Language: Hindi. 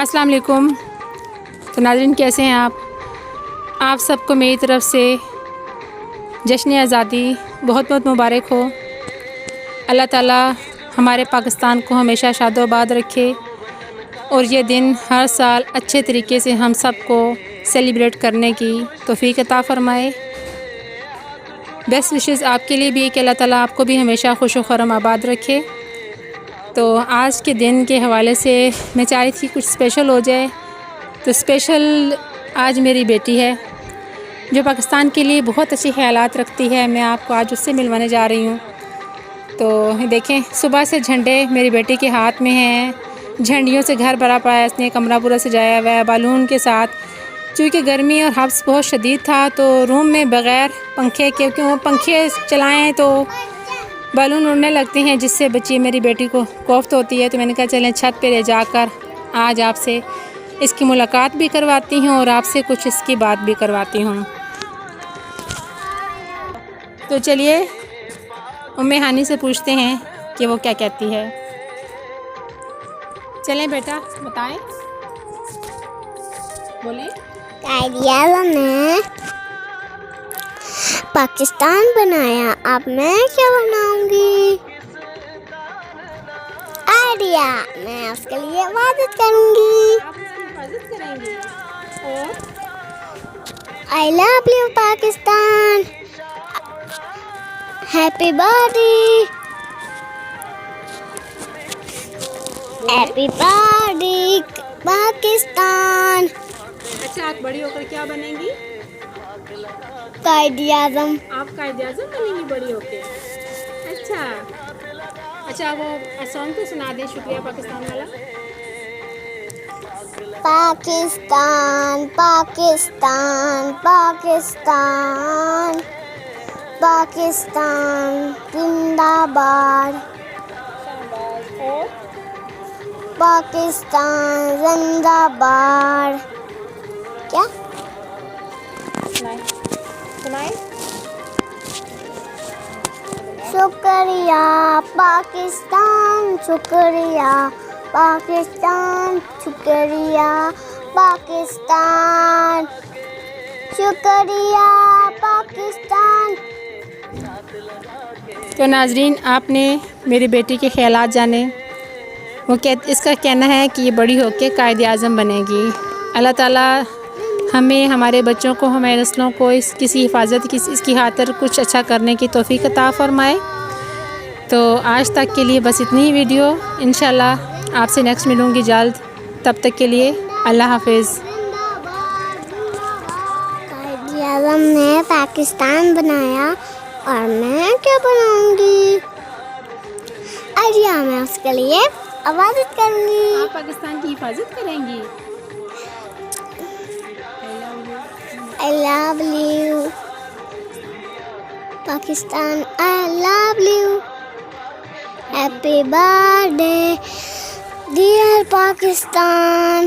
अस्सलाम वालेकुम। तो नाज़रीन, कैसे हैं आप सबको मेरी तरफ़ से जश्न आज़ादी बहुत बहुत मुबारक हो। अल्लाह ताला हमारे पाकिस्तान को हमेशा शादोबाद रखे और ये दिन हर साल अच्छे तरीके से हम सबको सेलिब्रेट करने की तौफ़ीक अता फ़रमाए। बेस्ट विशेस आपके लिए भी कि अल्लाह ताला आपको भी हमेशा खुश व खुर्रम आबाद रखे। तो आज के दिन के हवाले से मैं चाह रही थी कुछ स्पेशल हो जाए। तो स्पेशल आज मेरी बेटी है जो पाकिस्तान के लिए बहुत अच्छे ख़यालात रखती है। मैं आपको आज उससे मिलवाने जा रही हूँ। तो देखें, सुबह से झंडे मेरी बेटी के हाथ में हैं। झंडियों से घर भरा पड़ा है, इसने कमरा पूरा सजाया हुआ है बालून के साथ। चूँकि गर्मी और हब्स बहुत शदीद था तो रूम में बग़ैर पंखे के, क्योंकि वो पंखे चलाएँ तो बालून उड़ने लगते हैं, जिससे बच्ची मेरी बेटी को कोफ्त होती है। तो मैंने कहा चलें छत पे ले जाकर आज आपसे इसकी मुलाकात भी करवाती हूँ और आपसे कुछ इसकी बात भी करवाती हूँ। तो चलिए उम्मे हानी से पूछते हैं कि वो क्या कहती है। चलें बेटा, बताएं, बोलिए। कायद-ए-आज़म ने पाकिस्तान बनाया, अब मैं क्या बनाऊंगी? आइडिया, मैं उसके लिए इबादत करूंगी। आप उसकी हिफाजत करेंगी और I love you Pakistan, happy birthday, happy birthday Pakistan. अच्छा, आप बड़ी होकर क्या बनेंगी? कायद-ए-आज़म। आप कायद-ए-आज़म बनेंगी बड़ी होके? अच्छा, वो सॉन्ग तो सुना दें, शुक्रिया पाकिस्तान वाला। पाकिस्तान पाकिस्तान पाकिस्तान पाकिस्तान जिंदाबाद, पाकिस्तान जिंदाबाद। क्या सुनाए? शुक्रिया पाकिस्तान, शुक्रिया पाकिस्तान, शुक्रिया पाकिस्तान, शुक्रिया पाकिस्तान। तो नाजरीन, आपने मेरी बेटी के ख़यालात जाने। वो इसका कहना है कि ये बड़ी होकर कायद-ए-आज़म बनेगी। अल्लाह ताला हमें, हमारे बच्चों को, हमारे नस्लों को किसी हिफाजत इसकी खातिर कुछ अच्छा करने की तौफ़ीक अता फ़रमाए। तो आज तक के लिए बस इतनी ही वीडियो। इंशाल्लाह आपसे नेक्स्ट मिलूँगी जल्द। तब तक के लिए अल्लाह हाफ़िज़। कायद-ए-आज़म ने पाकिस्तान बनाया और मैं क्या बनाऊंगी? आइडिया, मैं उसके लिए इबादत करूंगी। आप पाकिस्तान की हिफाजत करेंगी। I love you Pakistan, I love you, happy birthday dear Pakistan।